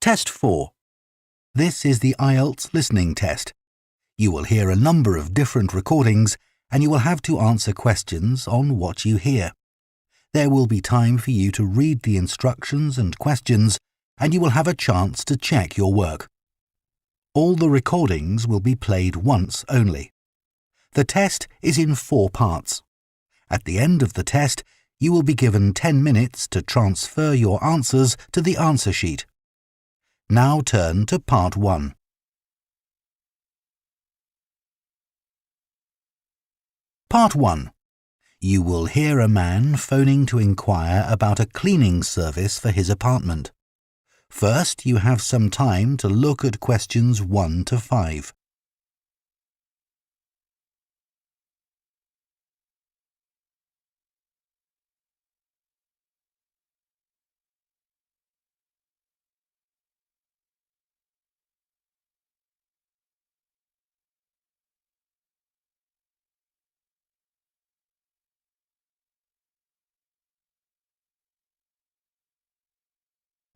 Test 4. This is the IELTS listening test. You will hear a number of different recordings and you will have to answer questions on what you hear. There will be time for you to read the instructions and questions and you will have a chance to check your work. All the recordings will be played once only. The test is in 4 parts. At the end of the test, you will be given 10 minutes to transfer your answers to the answer sheet. Now turn to Part 1. Part 1. You will hear a man phoning to inquire about a cleaning service for his apartment. First, you have some time to look at questions 1 to 5.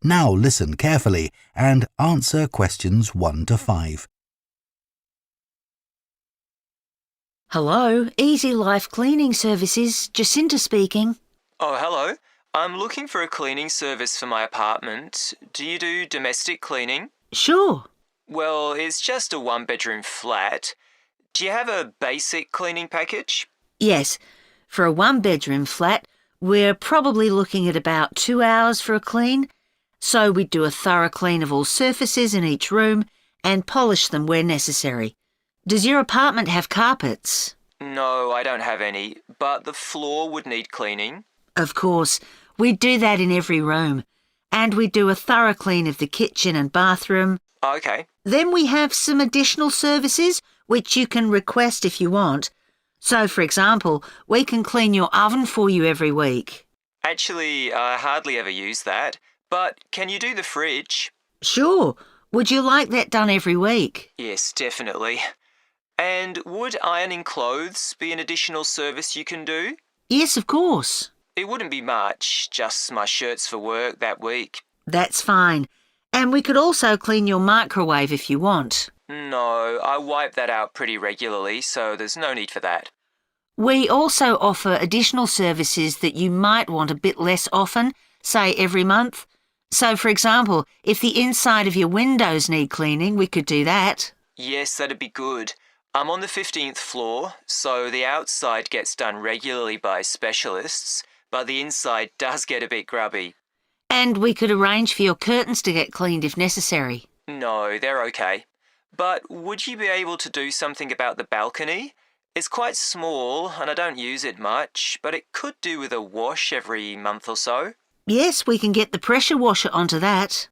Now listen carefully and answer questions 1 to 5. Hello, Easy Life Cleaning Services, Jacinta speaking. Oh, hello. I'm looking for a cleaning service for my apartment. Do you do domestic cleaning? Sure. Well, it's just a 1-bedroom flat. Do you have a basic cleaning package? Yes, for a 1-bedroom flat, we're probably looking at about 2 hours for a clean. So we do a thorough clean of all surfaces in each room and polish them where necessary. Does your apartment have carpets? No, I don't have any, but the floor would need cleaning. Of course, we do that in every room. And we do a thorough clean of the kitchen and bathroom. Okay. Then we have some additional services which you can request if you want. So, for example, we can clean your oven for you every week. Actually, I hardly ever use that. But can you do the fridge? Sure. Would you like that done every week? Yes, definitely. And would ironing clothes be an additional service you can do? Yes, of course. It wouldn't be much, just my shirts for work that week. That's fine. And we could also clean your microwave if you want. No, I wipe that out pretty regularly, so there's no need for that. We also offer additional services that you might want a bit less often, say every month. So, for example, if the inside of your windows need cleaning, we could do that. Yes, that'd be good. I'm on the 15th floor, so the outside gets done regularly by specialists, but the inside does get a bit grubby. And we could arrange for your curtains to get cleaned if necessary. No, they're okay. But would you be able to do something about the balcony? It's quite small and I don't use it much, but it could do with a wash every month or so. Yes, we can get the pressure washer onto that.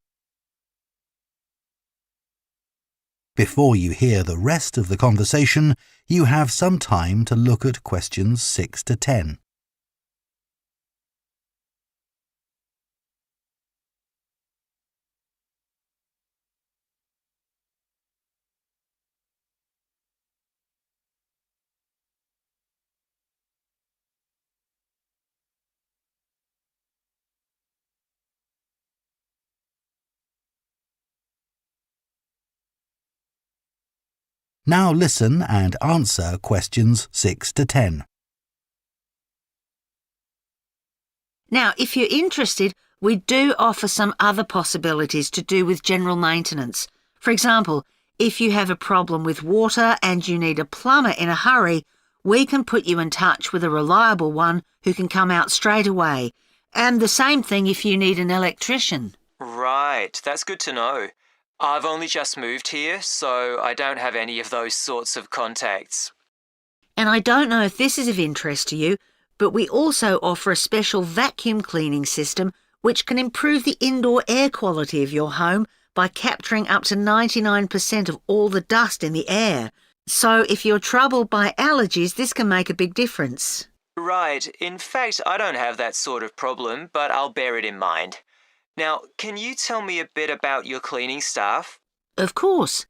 Before you hear the rest of the conversation, you have some time to look at questions 6 to 10. Now listen and answer questions 6 to 10. Now, if you're interested, we do offer some other possibilities to do with general maintenance. For example, if you have a problem with water and you need a plumber in a hurry, we can put you in touch with a reliable one who can come out straight away. And the same thing if you need an electrician. Right, that's good to know. I've only just moved here, so I don't have any of those sorts of contacts. And I don't know if this is of interest to you, but we also offer a special vacuum cleaning system which can improve the indoor air quality of your home by capturing up to 99% of all the dust in the air. So if you're troubled by allergies, this can make a big difference. Right, in fact, I don't have that sort of problem, but I'll bear it in mind. Now, can you tell me a bit about your cleaning staff? Of course.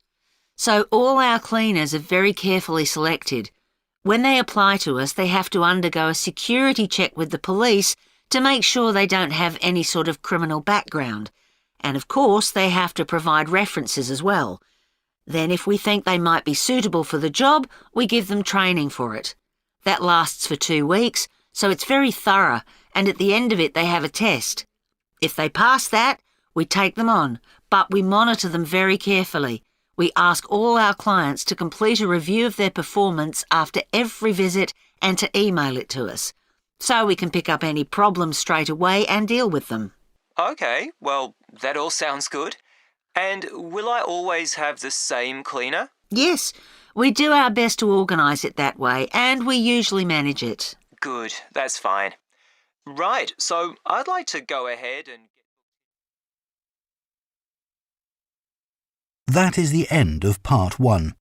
So all our cleaners are very carefully selected. When they apply to us, they have to undergo a security check with the police to make sure they don't have any sort of criminal background. And of course, they have to provide references as well. Then if we think they might be suitable for the job, we give them training for it. That lasts for 2 weeks, so it's very thorough, and at the end of it they have a test. If they pass that, we take them on, but we monitor them very carefully. We ask all our clients to complete a review of their performance after every visit and to email it to us, so we can pick up any problems straight away and deal with them. Okay, well, that all sounds good. And will I always have the same cleaner? Yes, we do our best to organise it that way, and we usually manage it. Good, that's fine. Right, so I'd like to go ahead and... That is the end of Part 1.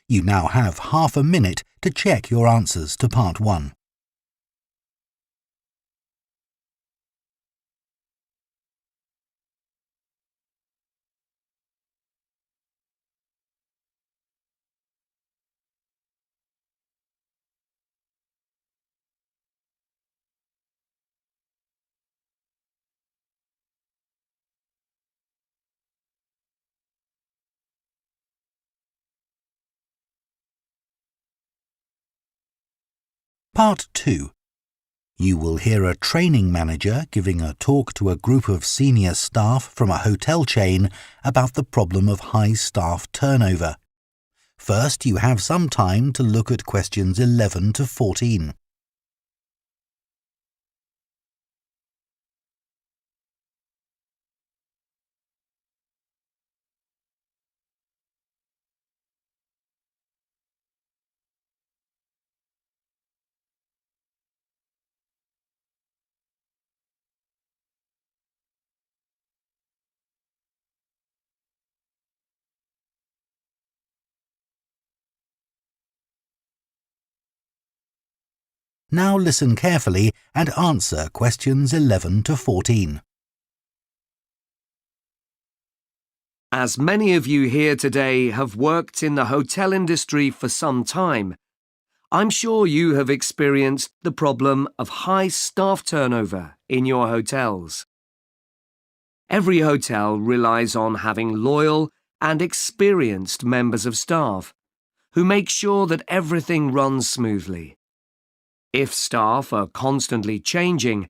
You now have half a minute to check your answers to Part 1. Part 2. You will hear a training manager giving a talk to a group of senior staff from a hotel chain about the problem of high staff turnover. First, you have some time to look at questions 11 to 14. Now listen carefully and answer questions 11 to 14. As many of you here today have worked in the hotel industry for some time, I'm sure you have experienced the problem of high staff turnover in your hotels. Every hotel relies on having loyal and experienced members of staff who make sure that everything runs smoothly. If staff are constantly changing,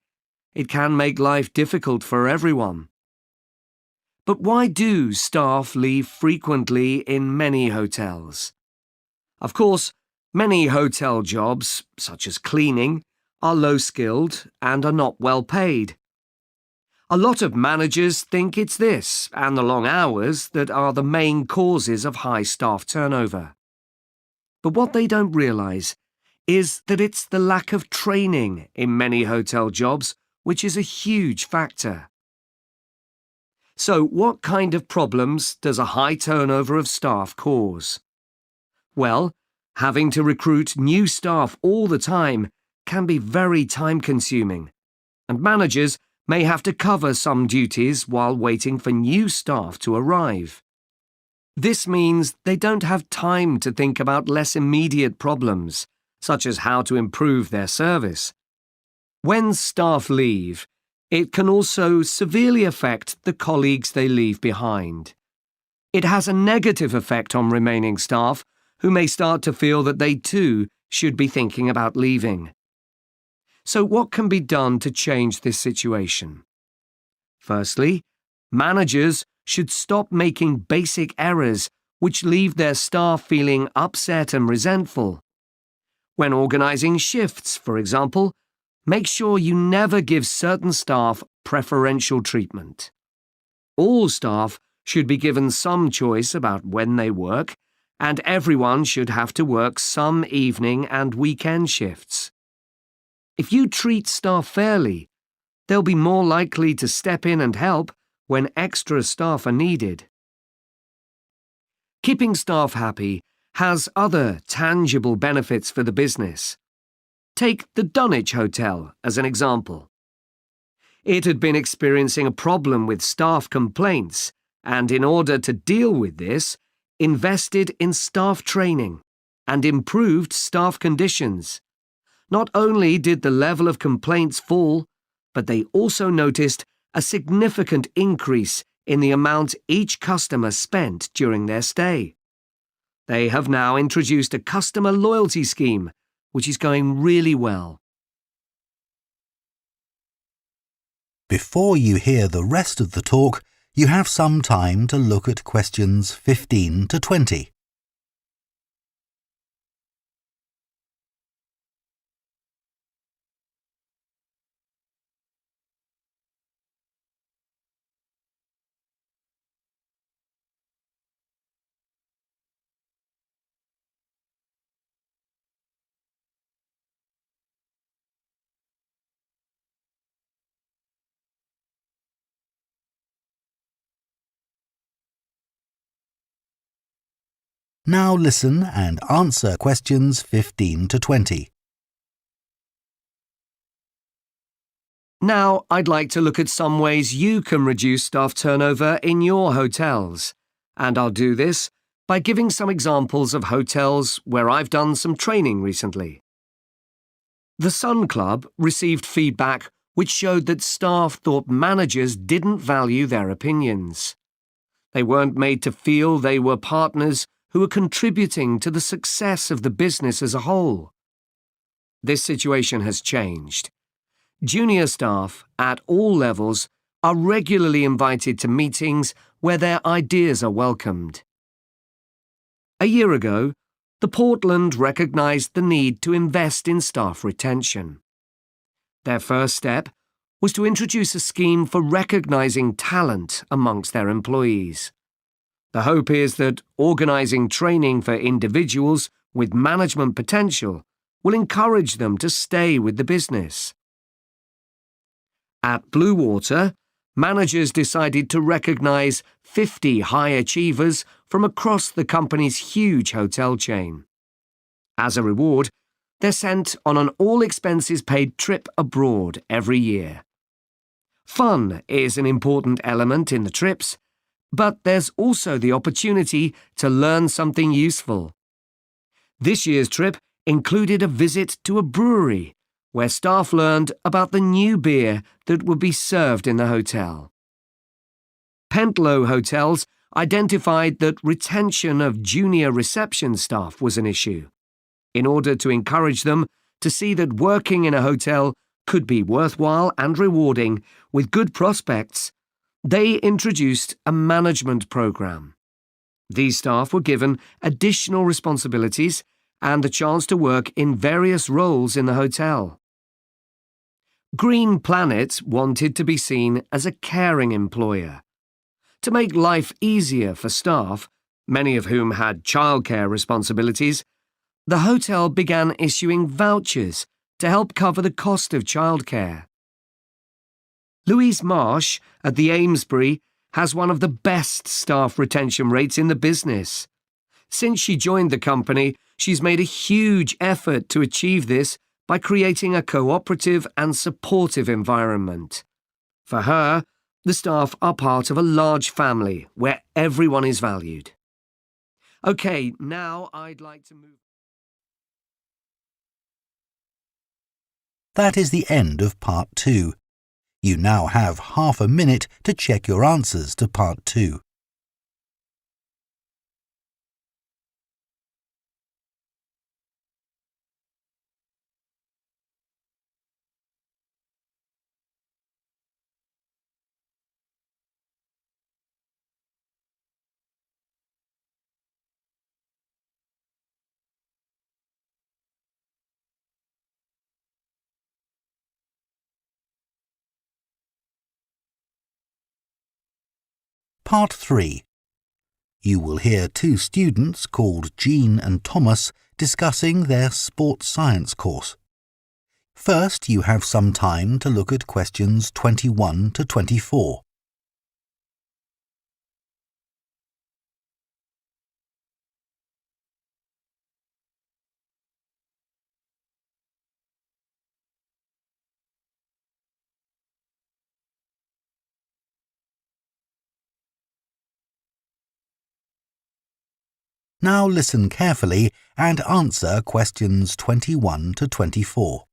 it can make life difficult for everyone. But why do staff leave frequently in many hotels? Of course, many hotel jobs, such as cleaning, are low-skilled and are not well paid. A lot of managers think it's this and the long hours that are the main causes of high staff turnover. But what they don't realise is that it's the lack of training in many hotel jobs which is a huge factor. So what kind of problems does a high turnover of staff cause? Well, having to recruit new staff all the time can be very time-consuming, and managers may have to cover some duties while waiting for new staff to arrive. This means they don't have time to think about less immediate problems, such as how to improve their service. When staff leave, it can also severely affect the colleagues they leave behind. It has a negative effect on remaining staff, who may start to feel that they too should be thinking about leaving. So what can be done to change this situation? Firstly, managers should stop making basic errors which leave their staff feeling upset and resentful. When organising shifts, for example, make sure you never give certain staff preferential treatment. All staff should be given some choice about when they work, and everyone should have to work some evening and weekend shifts. If you treat staff fairly, they'll be more likely to step in and help when extra staff are needed. Keeping staff happy has other tangible benefits for the business. Take the Dunwich Hotel as an example. It had been experiencing a problem with staff complaints and, in order to deal with this, invested in staff training and improved staff conditions. Not only did the level of complaints fall, but they also noticed a significant increase in the amount each customer spent during their stay. They have now introduced a customer loyalty scheme, which is going really well. Before you hear the rest of the talk, you have some time to look at questions 15 to 20. Now listen and answer questions 15 to 20. Now I'd like to look at some ways you can reduce staff turnover in your hotels. And I'll do this by giving some examples of hotels where I've done some training recently. The Sun Club received feedback which showed that staff thought managers didn't value their opinions. They weren't made to feel they were partners who were contributing to the success of the business as a whole. This situation has changed. Junior staff at all levels are regularly invited to meetings where their ideas are welcomed. A year ago, the Portland recognised the need to invest in staff retention. Their first step was to introduce a scheme for recognising talent amongst their employees. The hope is that organising training for individuals with management potential will encourage them to stay with the business. At Blue Water, managers decided to recognise 50 high achievers from across the company's huge hotel chain. As a reward, they're sent on an all-expenses-paid trip abroad every year. Fun is an important element in the trips, but there's also the opportunity to learn something useful. This year's trip included a visit to a brewery, where staff learned about the new beer that would be served in the hotel. Pentlow Hotels identified that retention of junior reception staff was an issue. In order to encourage them to see that working in a hotel could be worthwhile and rewarding with good prospects, they introduced a management program. These staff were given additional responsibilities and the chance to work in various roles in the hotel. Green Planet wanted to be seen as a caring employer. To make life easier for staff, many of whom had childcare responsibilities, the hotel began issuing vouchers to help cover the cost of childcare. Louise Marsh at the Amesbury has one of the best staff retention rates in the business. Since she joined the company, she's made a huge effort to achieve this by creating a cooperative and supportive environment. For her, the staff are part of a large family where everyone is valued. OK, now I'd like to move... That is the end of Part 2. You now have half a minute to check your answers to Part 2. Part 3. You will hear two students called Jean and Thomas discussing their sports science course. First, you have some time to look at questions 21 to 24. Now listen carefully and answer questions 21 to 24.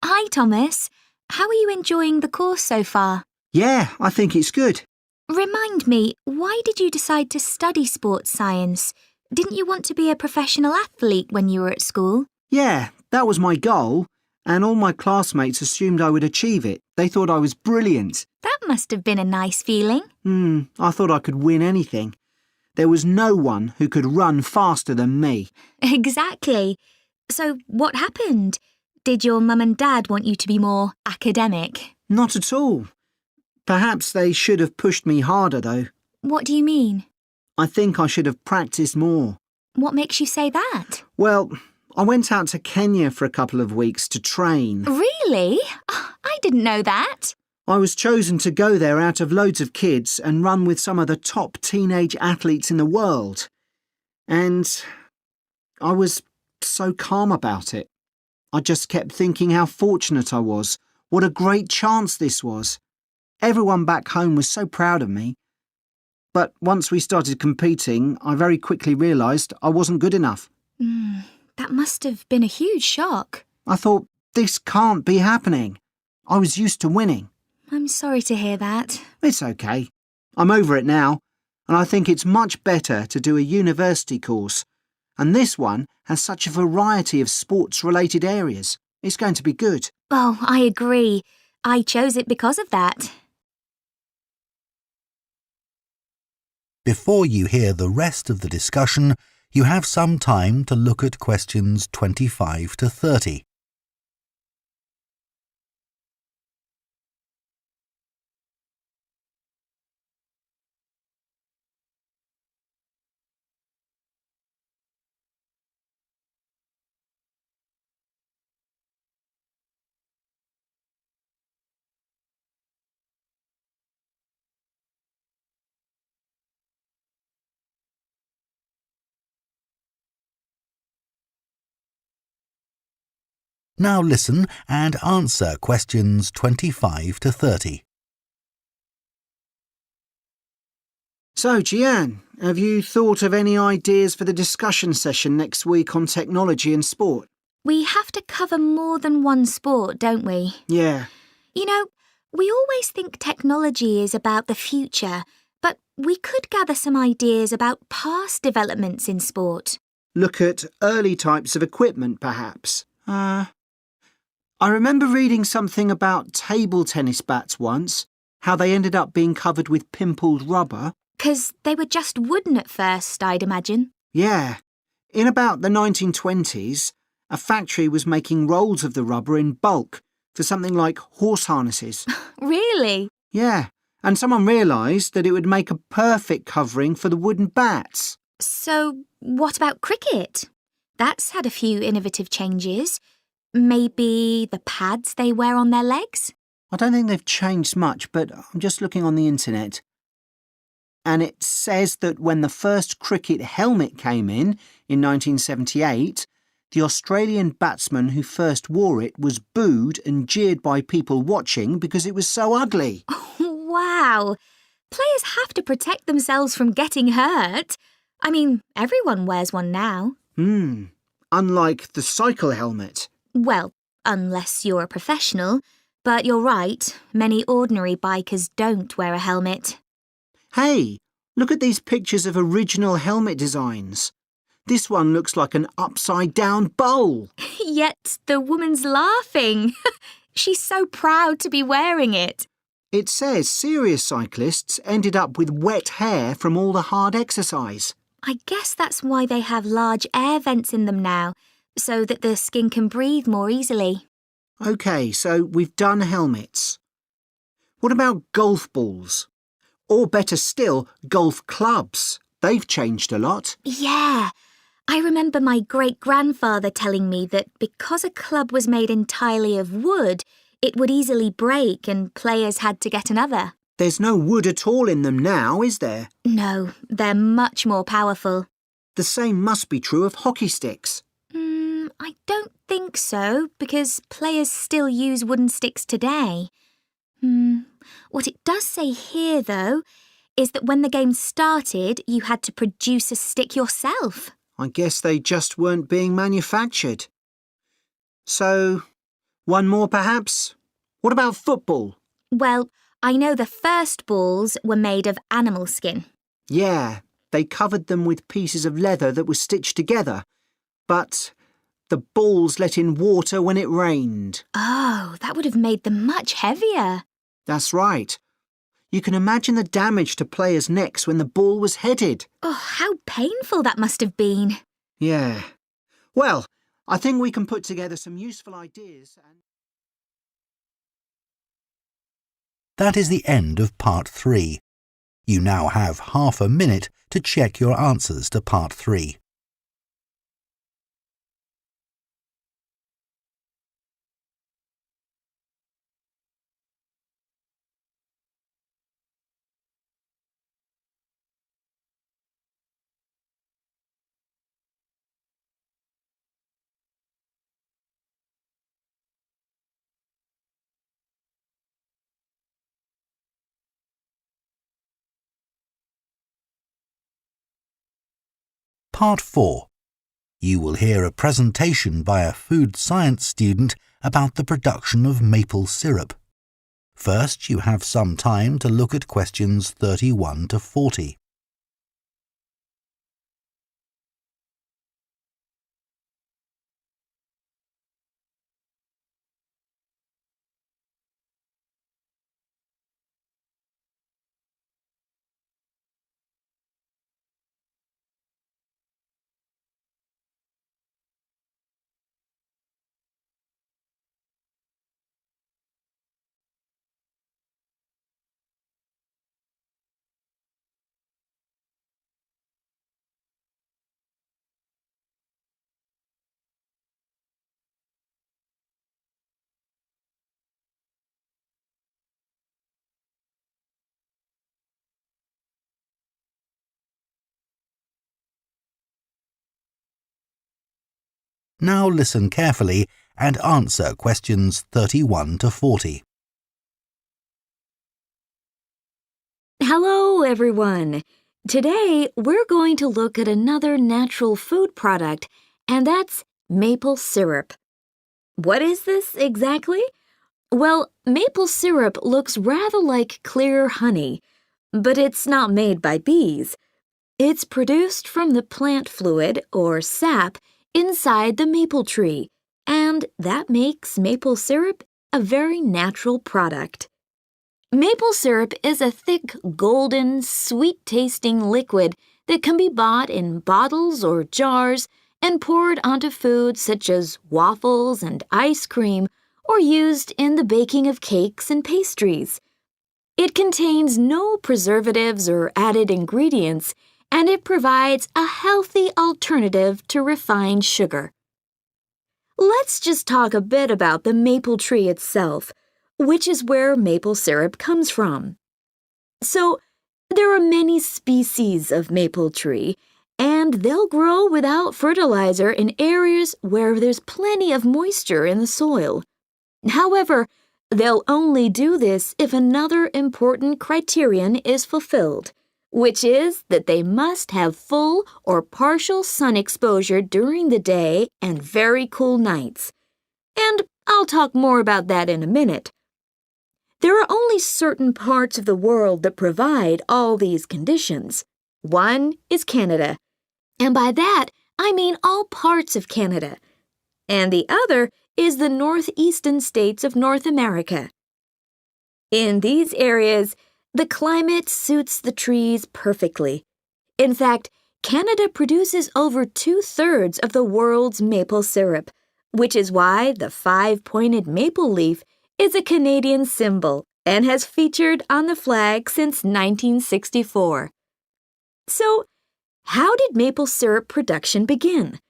Hi, Thomas. How are you enjoying the course so far? Yeah, I think it's good. Remind me, why did you decide to study sports science? Didn't you want to be a professional athlete when you were at school? Yeah, that was my goal, and all my classmates assumed I would achieve it. They thought I was brilliant. That must have been a nice feeling. I thought I could win anything. There was no one who could run faster than me. Exactly. So what happened? Did your mum and dad want you to be more academic? Not at all. Perhaps they should have pushed me harder, though. What do you mean? I think I should have practiced more. What makes you say that? Well, I went out to Kenya for a couple of weeks to train. Really? Oh, I didn't know that. I was chosen to go there out of loads of kids and run with some of the top teenage athletes in the world. And I was so calm about it. I just kept thinking how fortunate I was. What a great chance this was. Everyone back home was so proud of me. But once we started competing, I very quickly realised I wasn't good enough. That must have been a huge shock. I thought, this can't be happening. I was used to winning. I'm sorry to hear that. It's okay. I'm over it now, and I think it's much better to do a university course. And this one has such a variety of sports-related areas. It's going to be good. Oh, I agree. I chose it because of that. Before you hear the rest of the discussion, you have some time to look at questions 25 to 30. Now listen and answer questions 25 to 30. So, Jian, have you thought of any ideas for the discussion session next week on technology and sport? We have to cover more than one sport, don't we? Yeah. You know, we always think technology is about the future, but we could gather some ideas about past developments in sport. Look at early types of equipment, perhaps. I remember reading something about table tennis bats once, how they ended up being covered with pimpled rubber. 'Cause they were just wooden at first, I'd imagine. Yeah. In about the 1920s, a factory was making rolls of the rubber in bulk for something like horse harnesses. Really? Yeah, and someone realised that it would make a perfect covering for the wooden bats. So, what about cricket? That's had a few innovative changes. Maybe the pads they wear on their legs? I don't think they've changed much, but I'm just looking on the internet. And it says that when the first cricket helmet came in 1978, the Australian batsman who first wore it was booed and jeered by people watching because it was so ugly. Wow! Players have to protect themselves from getting hurt. I mean, everyone wears one now. Unlike the cycle helmet. Well, unless you're a professional. But you're right, many ordinary bikers don't wear a helmet. Hey, look at these pictures of original helmet designs. This one looks like an upside-down bowl. Yet the woman's laughing. She's so proud to be wearing it. It says serious cyclists ended up with wet hair from all the hard exercise. I guess that's why they have large air vents in them now, so that the skin can breathe more easily. OK, so we've done helmets. What about golf balls? Or better still, golf clubs. They've changed a lot. Yeah. I remember my great-grandfather telling me that because a club was made entirely of wood, it would easily break and players had to get another. There's no wood at all in them now, is there? No, they're much more powerful. The same must be true of hockey sticks. I don't think so, because players still use wooden sticks today. What it does say here, though, is that when the game started, you had to produce a stick yourself. I guess they just weren't being manufactured. So, one more perhaps? What about football? Well, I know the first balls were made of animal skin. Yeah, they covered them with pieces of leather that were stitched together. But the balls let in water when it rained. Oh, that would have made them much heavier. That's right. You can imagine the damage to players' necks when the ball was headed. Oh, how painful that must have been. Yeah. Well, I think we can put together some useful ideas and... That is the end of Part 3. You now have half a minute to check your answers to Part 3. Part 4. You will hear a presentation by a food science student about the production of maple syrup. First, you have some time to look at questions 31 to 40. Now listen carefully and answer questions 31 to 40. Hello, everyone. Today, we're going to look at another natural food product, and that's maple syrup. What is this exactly? Well, maple syrup looks rather like clear honey, but it's not made by bees. It's produced from the plant fluid, or sap, inside the maple tree, and that makes maple syrup a very natural product. Maple syrup is a thick, golden, sweet-tasting liquid that can be bought in bottles or jars and poured onto foods such as waffles and ice cream, or used in the baking of cakes and pastries. It contains no preservatives or added ingredients, and it provides a healthy alternative to refined sugar. Let's just talk a bit about the maple tree itself, which is where maple syrup comes from. So, there are many species of maple tree, and they'll grow without fertilizer in areas where there's plenty of moisture in the soil. However, they'll only do this if another important criterion is fulfilled, which is that they must have full or partial sun exposure during the day and very cool nights. And I'll talk more about that in a minute. There are only certain parts of the world that provide all these conditions. One is Canada, and by that I mean all parts of Canada. And the other is the northeastern states of North America. In these areas, the climate suits the trees perfectly. In fact, Canada produces over 2/3 of the world's maple syrup, which is why the 5-pointed maple leaf is a Canadian symbol and has featured on the flag since 1964. So, how did maple syrup production begin?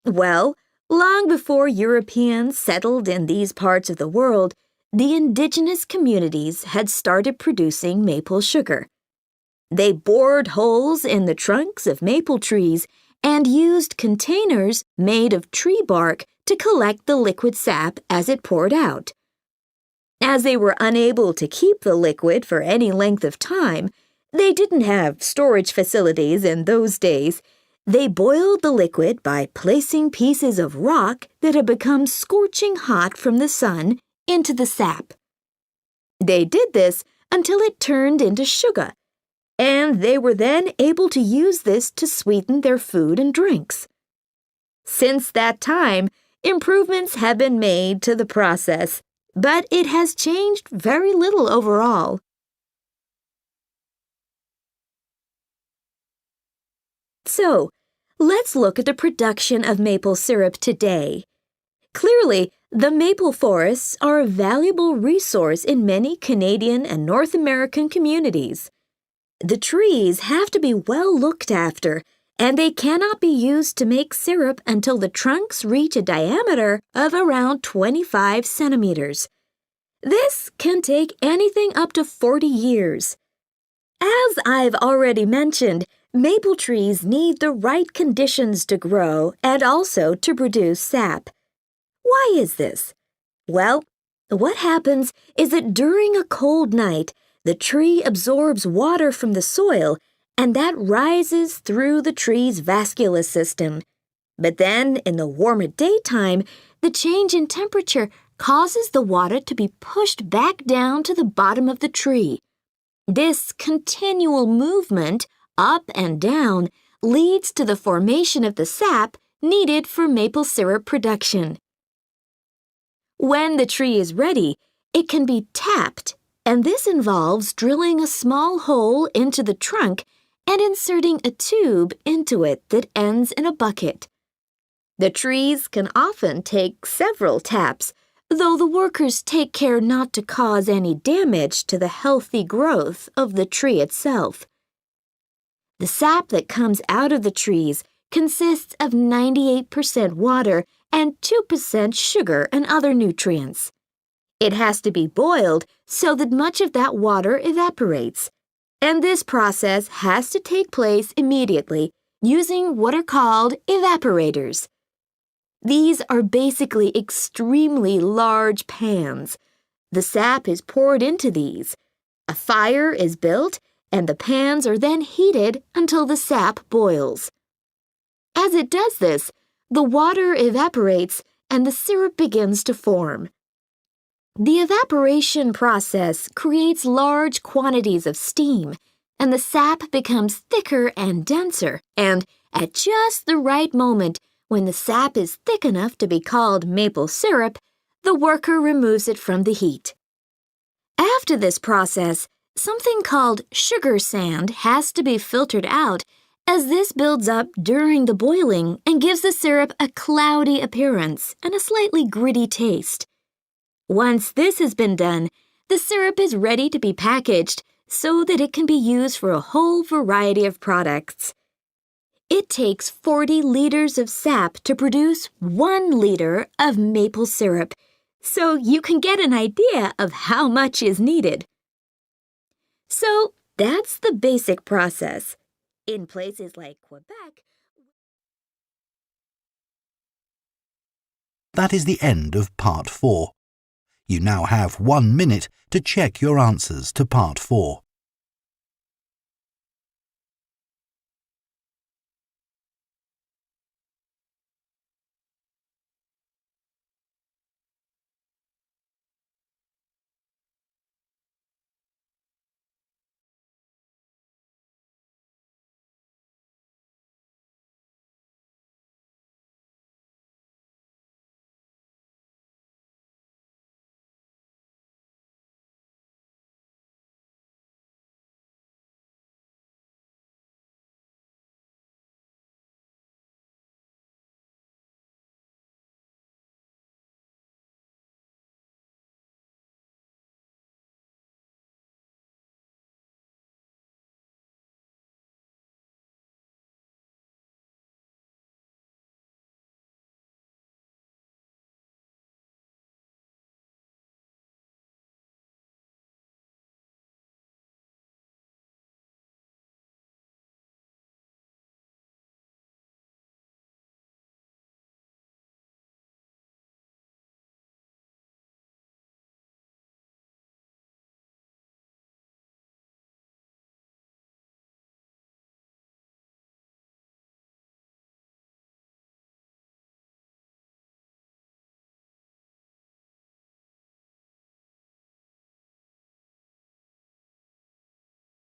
Well, long before Europeans settled in these parts of the world, the indigenous communities had started producing maple sugar. They bored holes in the trunks of maple trees and used containers made of tree bark to collect the liquid sap as it poured out. As they were unable to keep the liquid for any length of time, they didn't have storage facilities in those days. They boiled the liquid by placing pieces of rock that had become scorching hot from the sun into the sap. They did this until it turned into sugar, and they were then able to use this to sweeten their food and drinks. Since that time, improvements have been made to the process, but it has changed very little overall. So, let's look at the production of maple syrup today. Clearly, the maple forests are a valuable resource in many Canadian and North American communities. The trees have to be well looked after, and they cannot be used to make syrup until the trunks reach a diameter of around 25 centimeters. This can take anything up to 40 years. As I've already mentioned, maple trees need the right conditions to grow and also to produce sap. Why is this? Well, what happens is that during a cold night, the tree absorbs water from the soil, and that rises through the tree's vascular system. But then, in the warmer daytime, the change in temperature causes the water to be pushed back down to the bottom of the tree. This continual movement, up and down, leads to the formation of the sap needed for maple syrup production. When the tree is ready, it can be tapped, and this involves drilling a small hole into the trunk and inserting a tube into it that ends in a bucket. The trees can often take several taps, though the workers take care not to cause any damage to the healthy growth of the tree itself. The sap that comes out of the trees consists of 98% water and 2% sugar and other nutrients. It has to be boiled so that much of that water evaporates, and this process has to take place immediately using what are called evaporators. These are basically extremely large pans. The sap is poured into these. A fire is built, and the pans are then heated until the sap boils. As it does this, the water evaporates and the syrup begins to form. The evaporation process creates large quantities of steam, and the sap becomes thicker and denser, and at just the right moment, when the sap is thick enough to be called maple syrup, the worker removes it from the heat. After this process, something called sugar sand has to be filtered out, as this builds up during the boiling and gives the syrup a cloudy appearance and a slightly gritty taste. Once this has been done, the syrup is ready to be packaged so that it can be used for a whole variety of products. It takes 40 liters of sap to produce 1 liter of maple syrup, so you can get an idea of how much is needed. So that's the basic process. In places like Quebec, That is the end of Part 4. You now have 1 minute to check your answers to Part 4.